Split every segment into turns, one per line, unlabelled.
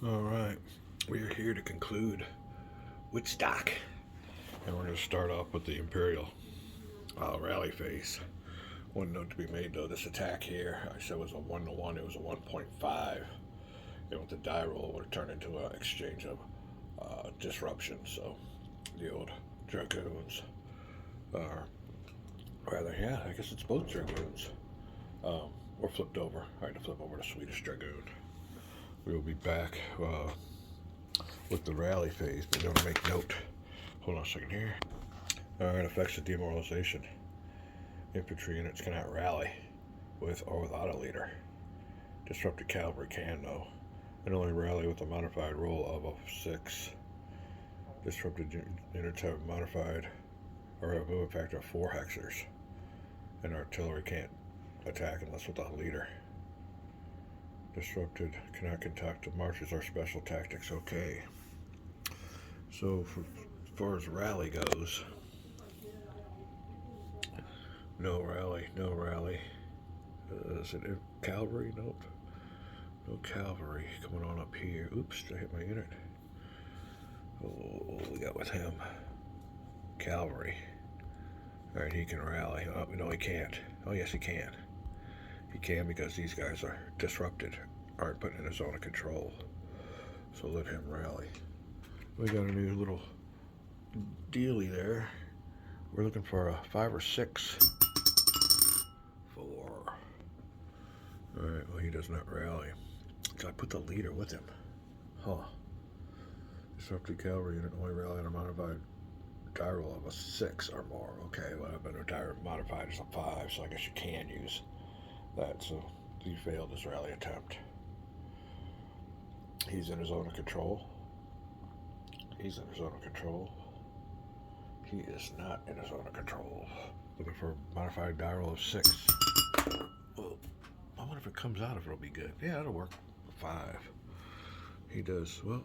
All right, we are here to conclude Wittstock, and we're going to start off with the Imperial rally phase. One note to be made though: this attack here, I said was a 1-to-1. It was a 1.5, and with the die roll, it would turn into an exchange of disruption. So the old dragoons are rather, yeah, I guess it's both dragoons. Or flipped over. I had to flip over to Swedish dragoon. We will be back with the rally phase, but don't make note. Hold on a second here. Alright, effects of demoralization. Infantry units cannot rally with or without a leader. Disrupted cavalry can, though, and only rally with a modified roll of a 6. Disrupted units have modified or have a movement factor of 4 hexers, and artillery can't attack unless with a leader. Disrupted cannot conduct marches or special tactics. Okay. So as far as rally goes, no rally. Is it cavalry? Nope. No cavalry coming on up here. Oops, I hit my unit. Oh, what we got with him? Cavalry. Alright, he can rally. Oh, no, he can't. Oh, yes, he can. He can because these guys are disrupted, aren't put in a zone of control. So let him rally. We got a new little dealie there. We're looking for a 5 or 6. 4. Alright, well, he does not rally. So I put the leader with him. Huh. Disrupted cavalry unit only rally on a modified die roll of a 6 or more. Okay, well, I've been modified as a 5, so I guess you can use that. So he failed his rally attempt. He's in his zone of control. He's in his zone of control. He is not in his zone of control. Looking for a modified die roll of 6. Well, I wonder if it comes out, if it'll be good. Yeah, it'll work. 5. He does. Well,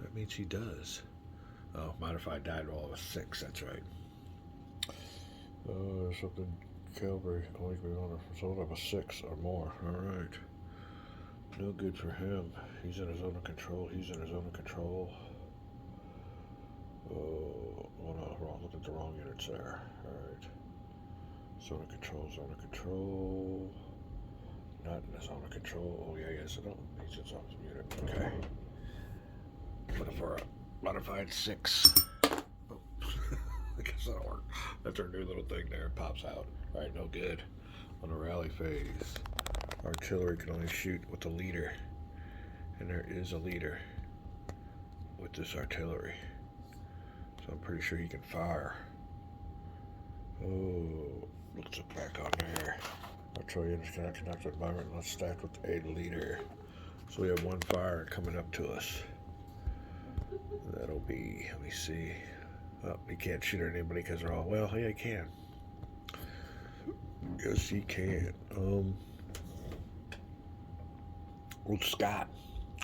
that means he does. Oh, modified die roll of a 6. That's right. Something cavalry only be on a zone of a 6 or more. All right. No good for him. He's in his zone of control. He's in his zone of control. Oh, no, wrong. Look at the wrong units there. All right. Zone of control. Zone of control. Not in the zone of control. Oh, yeah, yes. I don't. He's in zone of unit. Okay. Looking for a modified 6. Oh. I guess that'll work. That's our new little thing there. It pops out. All right, no good. On the rally phase, artillery can only shoot with the leader, and there is a leader with this artillery, so I'm pretty sure he can fire. Oh, let's look back on there. Artillery units cannot conduct an environment unless stacked with a leader. So we have one fire coming up to us. That'll be, let me see. Oh, he can't shoot at anybody because they're all, well, yeah, he can. Yes, he can. Old Scott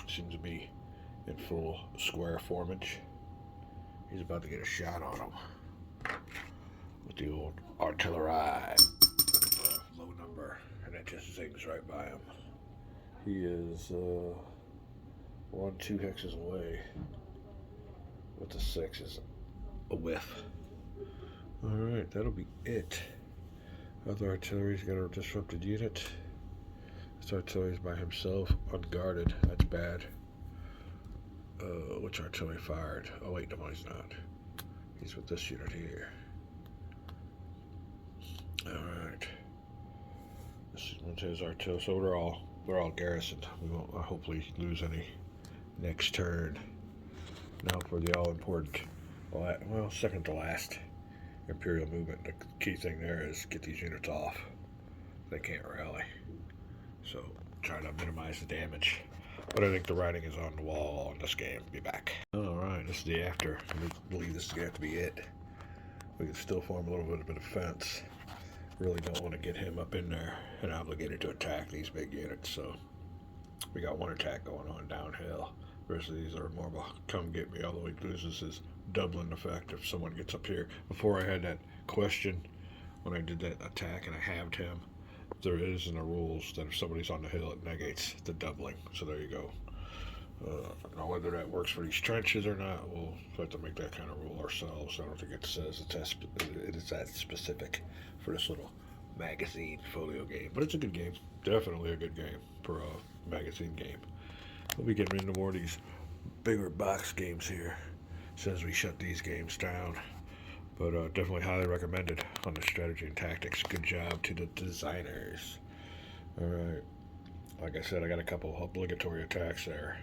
seems to be in full square formage. He's about to get a shot on him with the old artillery. Low number, and it just zings right by him. He is 1, 2 hexes away. With the 6 is a whiff. Alright, that'll be it. Other artillery's got a disrupted unit. This artillery's by himself, unguarded. That's bad. Which artillery fired? Oh wait, no, he's not. He's with this unit here. Alright. This is his artillery. So we're all garrisoned. We won't hopefully lose any next turn. Now for the all-important, well, second to last Imperial movement. The key thing there is get these units off. They can't rally. So try to minimize the damage. But I think the writing is on the wall on this game. Be back. Alright, this is the after. I believe this is going to have to be it. We can still form a little bit of a defense. Really don't want to get him up in there and obligated to attack these big units. So we got one attack going on downhill. The rest of these are more of a come get me, although he loses his doubling effect if someone gets up here. Before I had that question when I did that attack and I halved him, there is in the rules that if somebody's on the hill, it negates the doubling. So there you go. Now whether that works for these trenches or not, we'll have to make that kind of rule ourselves. I don't think it says it is that specific for this little magazine folio game, but it's a good game. Definitely a good game for a magazine game. We'll be getting into more of these bigger box games here since we shut these games down. But definitely highly recommended on the strategy and tactics. Good job to the designers. All right. Like I said, I got a couple obligatory attacks there.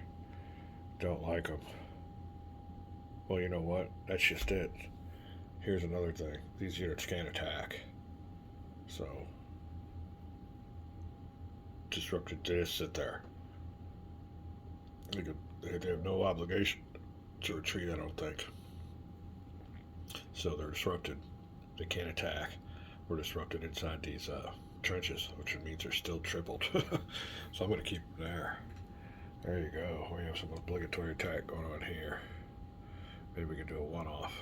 Don't like them. Well, you know what? That's just it. Here's another thing. These units can't attack. So, disrupted to just sit there. They have no obligation to retreat, I don't think. So they're disrupted. They can't attack. We're disrupted inside these trenches, which means they're still tripled. So I'm going to keep them there. There you go. We have some obligatory attack going on here. Maybe we can do a one-off.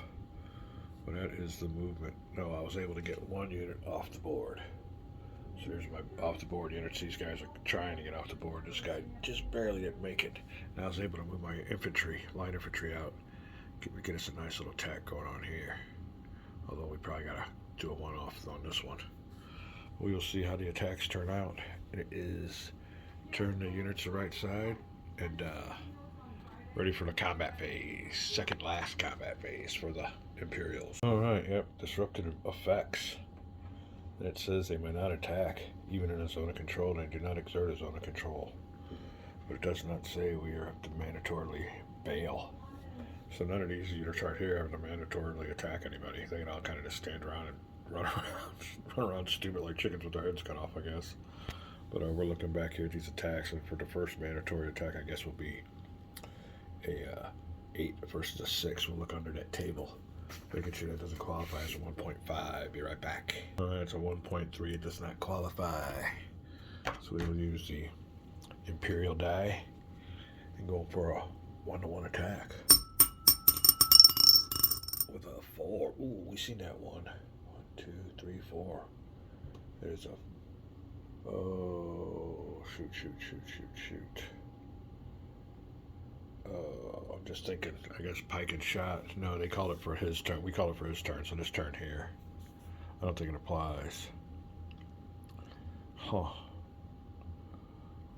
But that is the movement. No, I was able to get one unit off the board. So there's my off-the-board units. These guys are trying to get off the board. This guy just barely didn't make it. And I was able to move my infantry, light infantry out. Get us a nice little attack going on here. Although we probably got to do a one-off on this one. We will see how the attacks turn out. It is turn the units to the right side and ready for the combat phase. Second last combat phase for the Imperials. Alright, yep, disrupted effects. And it says they may not attack, even in a zone of control, and do not exert a zone of control. But it does not say we have to mandatorily bail. So none of these units right here have to mandatorily attack anybody. They can all kind of just stand around and run around stupid like chickens with their heads cut off, I guess. But we're looking back here at these attacks, and for the first mandatory attack, I guess will be a 8 versus a 6. We'll look under that table, making sure that doesn't qualify as a 1.5. Be right back. Alright, it's a 1.3. It does not qualify. So we will use the Imperial die and go for a 1-to-1 attack. With a 4. Ooh, we seen that one. 1, 2, 3, 4. There's a... Oh, shoot. I'm just thinking, I guess pike and shot. No, they called it for his turn. We call it for his turn, so this turn here. I don't think it applies. Huh.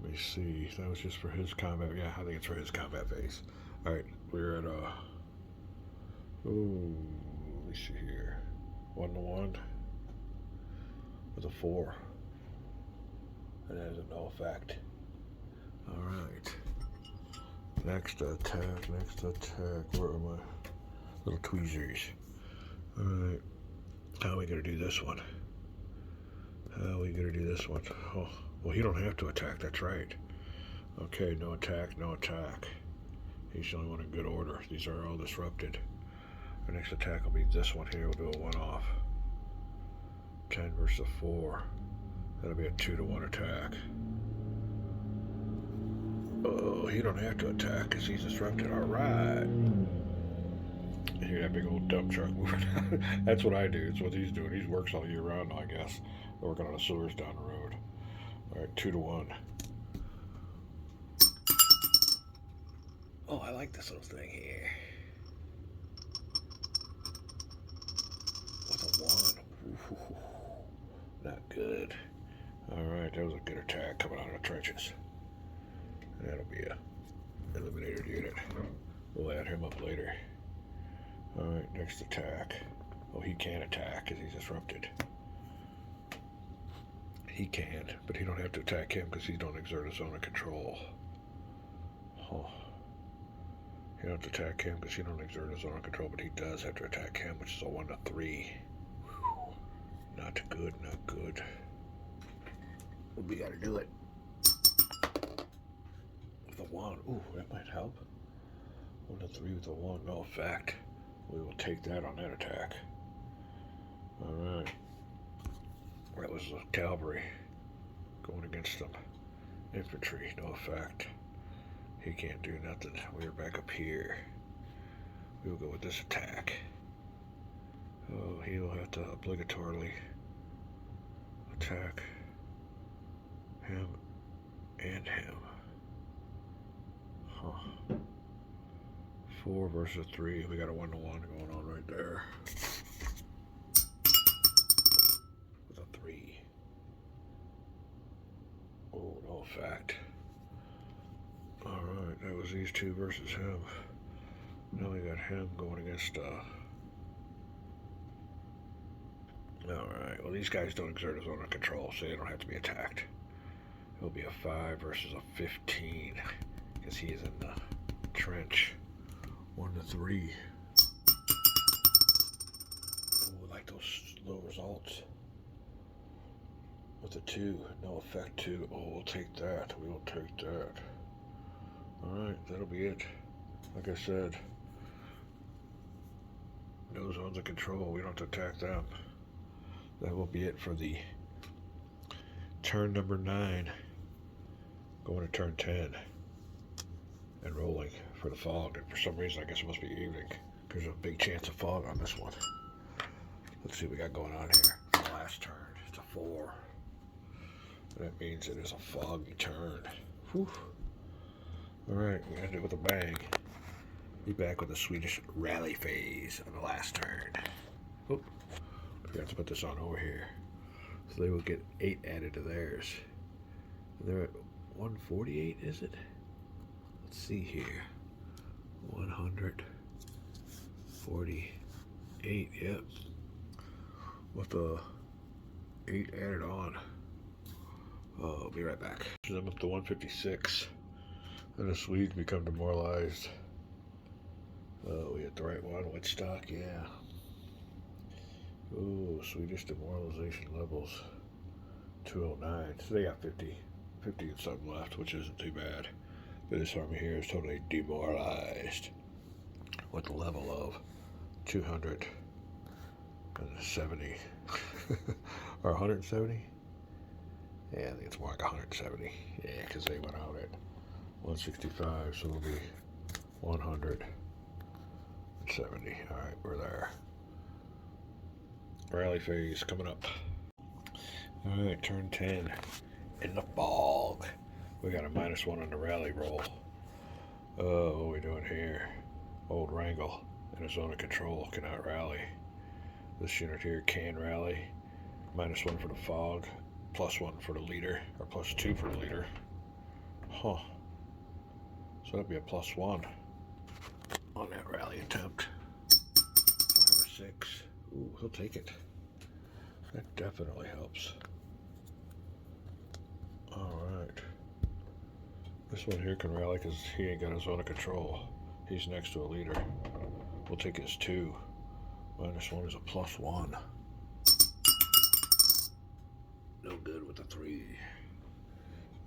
Let me see. That was just for his combat. Yeah, I think it's for his combat phase. Alright, we're at ooh, let me see here. 1-to-1 with a 4. And that is a no effect. Alright. Next attack. Where are my little tweezers? Alright. How are we going to do this one? Oh, well, he don't have to attack. That's right. Okay, no attack. He's the only one in good order. These are all disrupted. Our next attack will be this one here. We'll do a one-off. 10 versus 4. That'll be a 2-to-1 attack. Oh, he don't have to attack because he's disrupted. Alright. You hear that big old dump truck moving? That's what I do. It's what he's doing. He works all year round, I guess. They're working on the sewers down the road. Alright, 2-to-1. Oh, I like this little thing here. With a 1. Ooh, not good. Alright, that was a good attack coming out of the trenches. And that'll be a eliminated unit. We'll add him up later. Alright, next attack. Oh, he can't attack because he's disrupted. He can, but he don't have to attack him because he don't exert his zone of control. Oh. He don't have to attack him because he don't exert his zone of control, but he does have to attack him, which is a 1-to-3. Whew. Not good. We gotta do it. With a 1. Ooh, that might help. 1-to-3 with a 1. No effect. We will take that on that attack. Alright. That was the cavalry going against them. Infantry, no effect. He can't do nothing. We're back up here. We'll go with this attack. Oh, he'll have to obligatorily attack him and him. Huh. 4 versus 3. We got a 1-1 going on right there. With a 3. Oh, no effect. Alright, that was these two versus him. Now we got him going against, Alright, well these guys don't exert a zone of control, so they don't have to be attacked. It'll be a 5 versus a 15, because he is in the trench. 1-3. Oh, I like those low results. With a 2, no effect 2. Oh, we'll take that. We will take that. Alright, that'll be it. Like I said, no zones of control. We don't have to attack them. That will be it for the turn number 9. Going to turn 10. And rolling for the fog. And for some reason, I guess it must be evening. There's a big chance of fog on this one. Let's see what we got going on here. The last turn. It's a 4. That means it is a foggy turn. Whew. Alright, we end it with a bang. Be back with the Swedish rally phase on the last turn. Oop. Forgot to put this on over here. So they will get 8 added to theirs. They're at 148, is it? Let's see here. 148, yep. With the 8 added on. Oh, I'll be right back. I'm up to 156. And the Swedes become demoralized. We hit the right one. Wittstock, yeah. Ooh, Swedish demoralization levels 209. So they got 50 and something left, which isn't too bad. But this army here is totally demoralized. With a level of 270. Or 170? Yeah, I think it's more like 170. Yeah, because they went out at 165, so it'll be 170. Alright, we're there. Rally phase coming up. Alright, turn 10. In the fog. We got a -1 on the rally roll. What are we doing here? Old Wrangle in a zone of control cannot rally. This unit here can rally. -1 for the fog. +1 for the leader. Or +2 for the leader. Huh. So that'd be a +1 on that rally attempt. 5 or 6. Ooh, he'll take it. That definitely helps. Alright. This one here can rally because he ain't got his zone of control. He's next to a leader. We'll take his 2. -1 is a +1. No good with the 3.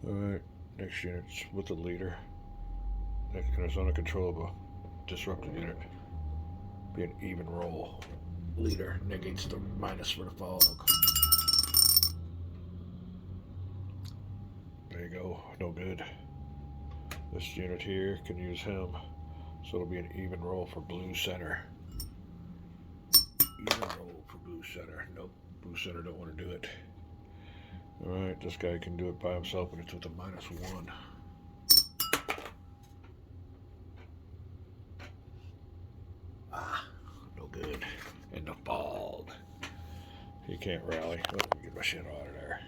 Alright, next unit's with the leader. And it's under control of a disrupted unit. Be an even roll. Leader negates the minus for the fog. There you go, no good. This unit here can use him, so it'll be an even roll for blue center. Even roll for blue center. Nope, blue center don't want to do it. Alright, this guy can do it by himself, but it's with a -1. No good. In the fog. He can't rally. Oh, let me get my shit out of there.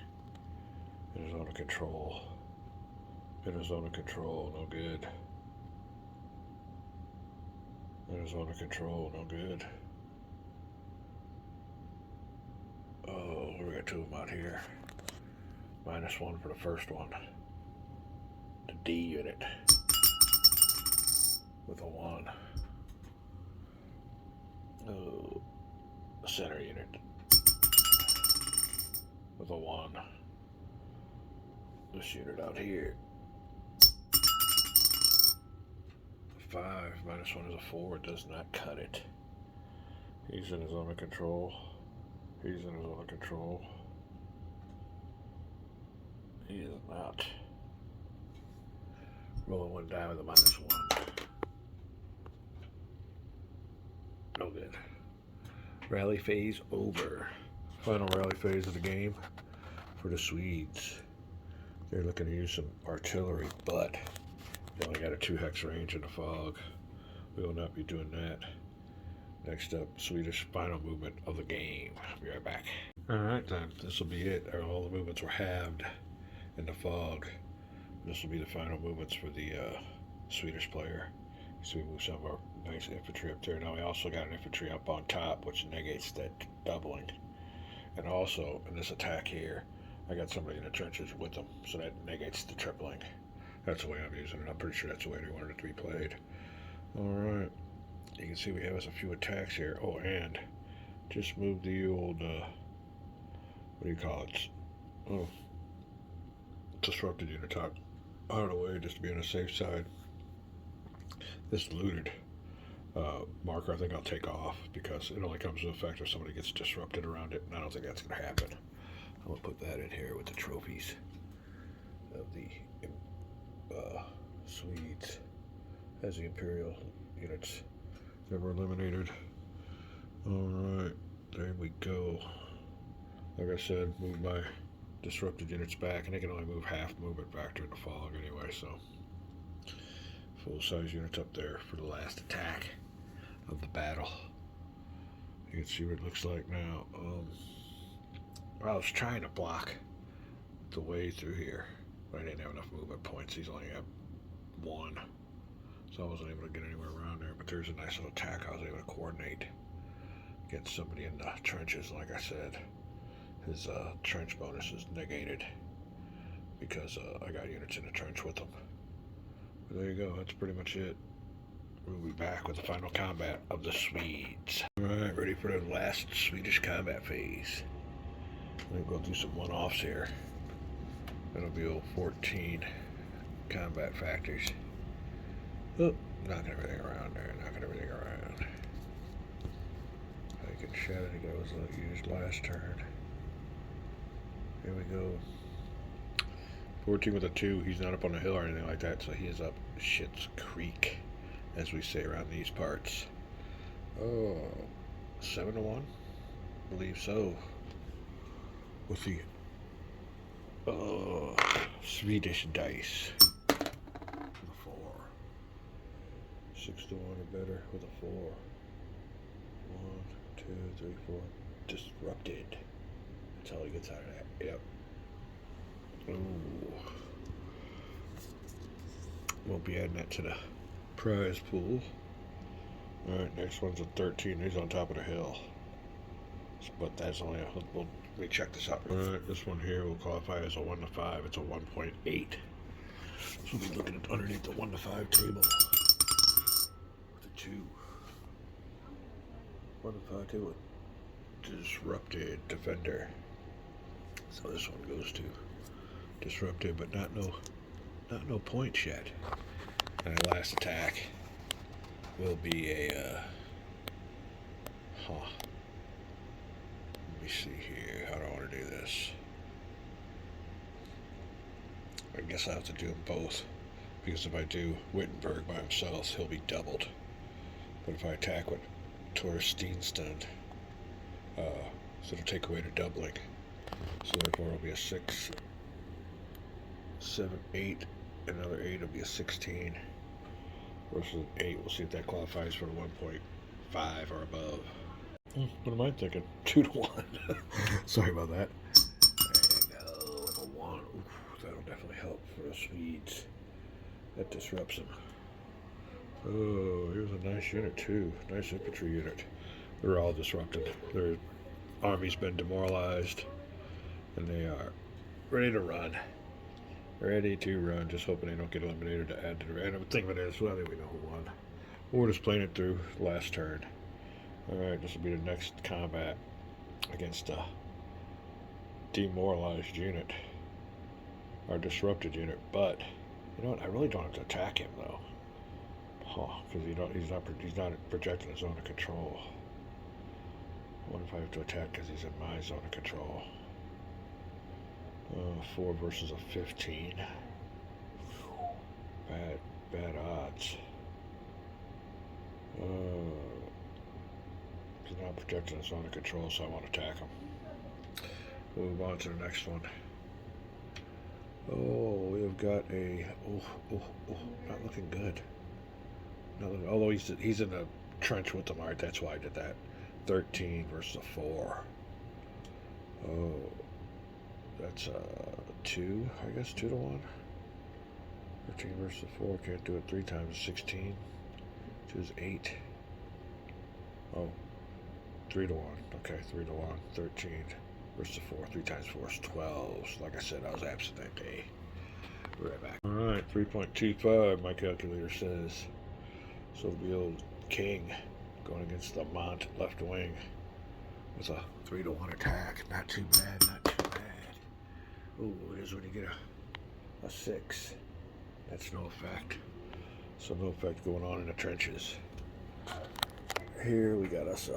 In his zone of control. In his zone of control, no good. In his zone of control, no good. Oh, we got 2 of them out here. -1 for the first one. The D unit. With a 1. Oh, the center unit. With a 1. This unit out here. 5 -1 is a 4. It does not cut it. He's in his zone of control. He's in his zone of control. He is not. Rolling 1 die with a -1. No good. Rally phase over. Final rally phase of the game for the Swedes. They're looking to use some artillery, but They only got a 2 hex range in the fog. We will not be doing that. Next up, Swedish Spinal movement of the game. I'll be right back. Alright then, this will be it. All the movements were halved in the fog. This will be the final movements for the Swedish player. So we move some of our nice infantry up there. Now we also got an infantry up on top, which negates that doubling. And also, in this attack here, I got somebody in the trenches with them, so that negates the tripling. That's the way I'm using it. I'm pretty sure that's the way they wanted it to be played. Alright. You can see we have us a few attacks here. Oh, and just move the old, what do you call it? Oh, disrupted unit top out of the way just to be on the safe side. This looted marker I think I'll take off because it only comes into effect if somebody gets disrupted around it, and I don't think that's going to happen. I'm going to put that in here with the trophies of the Swedes as the Imperial units that were eliminated. Alright, there we go. Like I said, move my disrupted units back, and they can only move half movement back during the fog anyway, so full size units up there for the last attack of the battle. You can see what it looks like now. I was trying to block the way through here, but I didn't have enough movement points. These only have 1, so I wasn't able to get anywhere around there. But there's a nice little attack I was able to coordinate against somebody in the trenches. Like I said, his trench bonus is negated because I got units in the trench with him. But there you go, that's pretty much it. We'll be back with the final combat of the Swedes. Alright, ready for the last Swedish combat phase. I think we'll do some one-offs here. That'll be all 14 combat factors. Oh, knocking everything around there, knocking everything around. I can shadow that was used last turn. Here we go. 14 with a 2. He's not up on the hill or anything like that, so he is up Shit's Creek, as we say around these parts. Oh, 7-1? I believe so. With the Swedish dice. With a 4. 6-1 or better with a 4. 1, 2, 3, 4. Disrupted. That's all he gets out of that. Yep. Ooh. We'll be adding that to the prize pool. Alright, next one's a 13. He's on top of the hill. But that's only a... Let me check this out. Alright, this one here will qualify as a 1 to 5. It's a 1.8. So we'll be looking at underneath the 1 to 5 table. With a 2. 1 to 5 table with disrupted defender. So this one goes to disrupted, but not no points yet. And our last attack will be a let me see here. How do I want to do this? I guess I have to do them both, because if I do Wittenberg by himself, he'll be doubled. But if I attack with Torsteinstund, so it'll take away the doubling. So therefore it'll be a 6, 7, 8, another 8 will be a 16 versus an 8. We'll see if that qualifies for the 1.5 or above. What am I thinking? 2 to 1. Sorry about that. There you go. With a 1. Oof, that'll definitely help for the Swedes. That disrupts them. Oh, here's a nice unit too. Nice infantry unit. They're all disrupted. Their army's been demoralized, and they are ready to run. Ready to run. Just hoping they don't get eliminated to add to the random thing of it is, well, I think we know who won. We're just playing it through last turn. Alright, this will be the next combat against a demoralized unit. Our disrupted unit. But, you know what, I really don't have to attack him though. Because he's not projecting his zone of control. What if I have to attack because he's in my zone of control? 4 versus a 15. Bad odds. He's not projecting his zone of control, so I want to attack him. We'll move on to the next one. Oh, we've got a not looking good. Not looking, although he's in the trench with them. All right, that's why I did that. 13 versus a 4. Oh, that's 2. I guess 2 to 1. 13 versus a 4. Can't do it 3 times. 16. 2 is 8. Oh, 3 to 1. Okay, 3 to 1. 13 versus 4. 3 times 4 is 12. So like I said, I was absent that day. Be right back. All right, 3.25. My calculator says. So the old king going against the Mont left wing with a 3 to 1 attack. Not too bad. Not too bad. Ooh, it is when you get a 6. That's no effect. So no effect going on in the trenches. Here we got us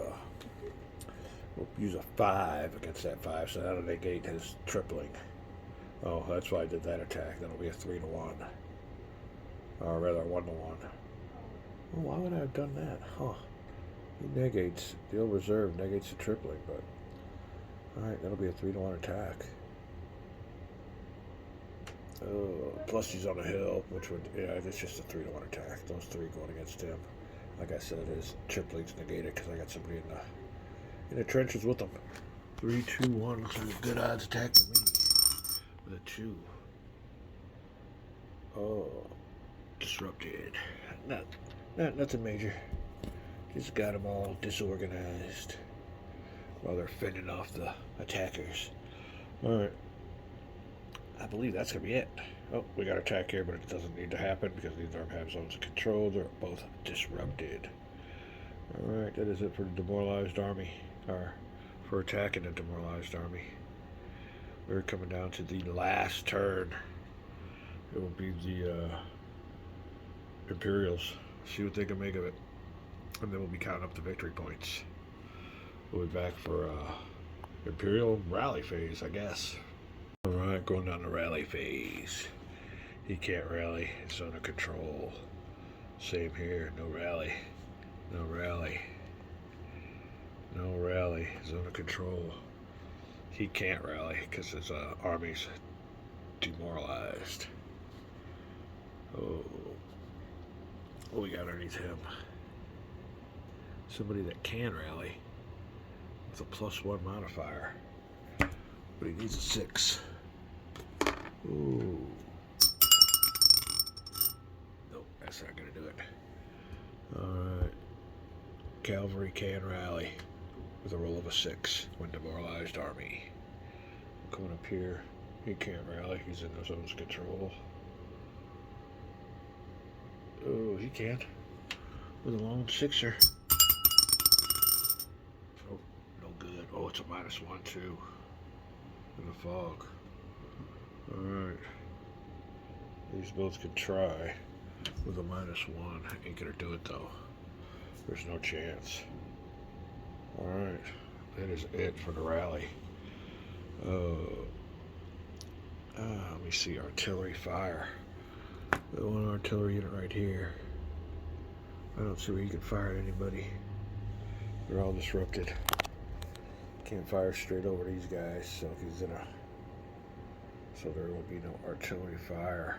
we'll use a 5 against that 5, so that'll negate his tripling. Oh, that's why I did that attack. That'll be a 3 to 1. Or rather, 1 to 1. Well, why would I have done that? Huh. He negates, the old reserve negates the tripling, but alright, that'll be a 3 to 1 attack. Oh, plus he's on a hill, which would, yeah, it's just a 3 to 1 attack. Those 3 going against him. Like I said, his tripling's negated because I got somebody in the trenches with him. 3, 2, 1. Looks like a good odds attack for me. With a 2. Oh, disrupted. Nothing major. Just got them all disorganized while they're fending off the attackers. Alright. I believe that's going to be it. Oh, we got attack here, but it doesn't need to happen because these don't have zones of control. They're both disrupted. Alright, that is it for the demoralized army. Or for attacking the demoralized army. We're coming down to the last turn. It will be the Imperials. See what they can make of it. And then we'll be counting up the victory points. We'll be back for Imperial rally phase, I guess. Alright, going down the rally phase. He can't rally. It's under control. Same here. No rally. No rally. No rally. It's under control. He can't rally because his army's demoralized. Oh. What we got underneath him? Somebody that can rally with a +1 modifier. But he needs a 6. Ooh. Nope, that's not going to do it. Alright. Cavalry can rally with a roll of a 6 when demoralized army. Coming up here. He can't rally. He's in the zone's control. Oh, he can't. With a lone 6er. Oh, no good. Oh, it's a -1 too. In the fog. Alright. These both can try with a -1. Ain't gonna do it though. There's no chance. Alright. That is it for the rally. Let me see. Artillery fire. The one artillery unit right here. I don't see where you can fire at anybody. They're all disrupted. Can't fire straight over these guys, so he's in a. So there will be no artillery fire.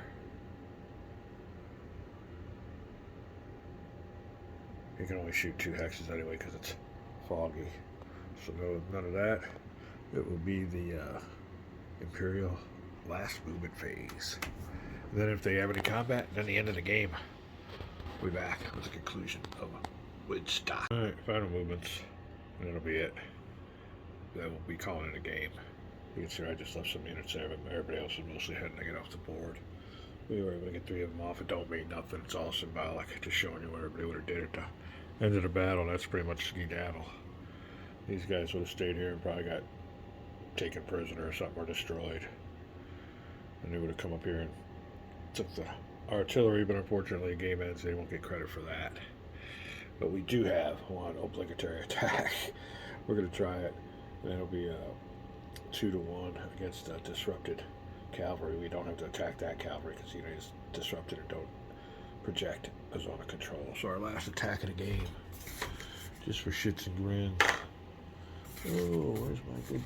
You can only shoot 2 hexes anyway because it's foggy. So no, none of that. It will be the Imperial last movement phase. And then if they have any combat, then the end of the game. We'll be back with the conclusion of Wittstock. Alright, final movements. And that'll be it. That will be calling it a game. You can see I just left some units there, but everybody else is mostly heading to get off the board. We were able to get 3 of them off. It don't mean nothing. It's all symbolic. Just showing you what everybody would have did at the end of the battle. That's pretty much skedaddle. These guys would have stayed here and probably got taken prisoner or something or destroyed. And they would have come up here and took the artillery, but unfortunately the game ends. They won't get credit for that. But we do have one obligatory attack. We're going to try it. And it'll be 2 to 1 against disrupted cavalry. We don't have to attack that cavalry because he's disrupted and don't project a zone of control. So our last attack of the game, just for shits and grins. Oh, where's my good?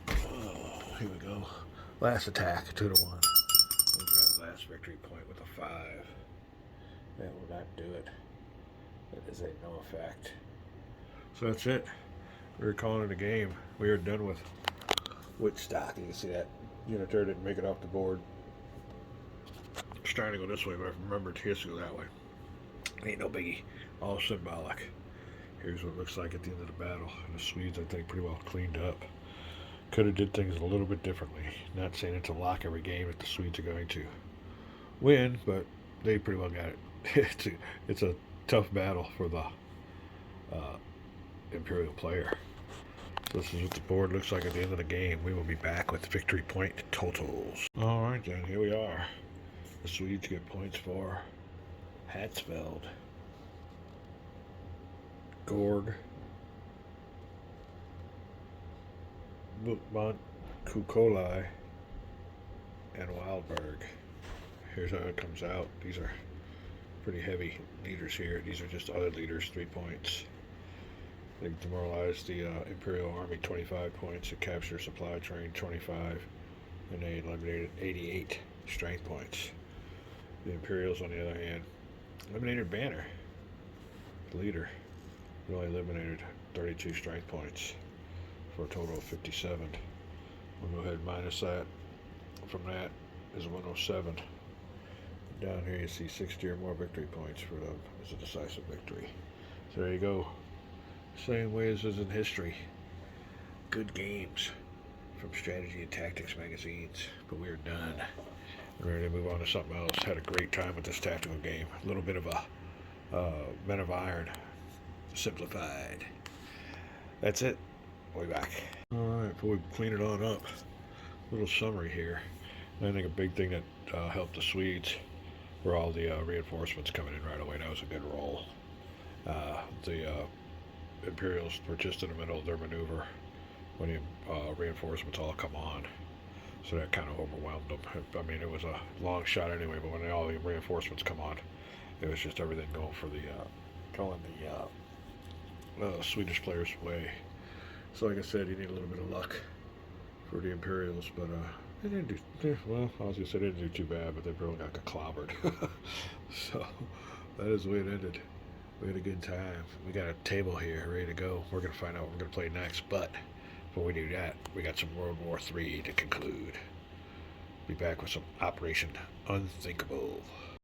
Oh, here we go. Last attack, 2-1. We'll grab last victory point with a 5. That will not do it. That is a no effect. So that's it. We're calling it a game. We are done with Wittstock. You can see that unit there didn't make it off the board. I was trying to go this way, but I remembered he has to go that way. Ain't no biggie. All symbolic. Here's what it looks like at the end of the battle. And the Swedes, I think, pretty well cleaned up. Could have did things a little bit differently. Not saying it's a lock every game that the Swedes are going to win, but they pretty well got it. It's a tough battle for the Imperial player. So this is what the board looks like at the end of the game. We will be back with victory point totals. All right, then. Here we are. The Swedes get points for Hatzfeld, Gorg, Mutmont, Kukolai, and Wildberg. Here's how it comes out. These are pretty heavy leaders here. These are just other leaders, 3 points. They demoralized the Imperial Army 25 points. They captured supply train 25, and they eliminated 88 strength points. The Imperials, on the other hand, eliminated Banner, the leader. They only eliminated 32 strength points for a total of 57. We'll go ahead and minus that. From that is 107. Down here you see 60 or more victory points for them as a decisive victory. So there you go. Same way as in history. Good games from Strategy and Tactics magazines. But we're done. We're ready to move on to something else. Had a great time with this tactical game. A little bit of a Men of Iron simplified. That's it. We'll be back. Alright, before we clean it on up, a little summary here. I think a big thing that helped the Swedes were all the reinforcements coming in right away. That was a good roll. The Imperials were just in the middle of their maneuver when the reinforcements all come on. So that kind of overwhelmed them. I mean, it was a long shot anyway, but when all the reinforcements come on, it was just everything going for the Swedish players' way. So like I said, you need a little bit of luck for the Imperials, but they didn't do, well, I was going to say they didn't do too bad, but they really got clobbered. So that is the way it ended. We had a good time. We got a table here ready to go. We're going to find out what we're going to play next, but before we do that, we got some World War III to conclude. Be back with some Operation Unthinkable.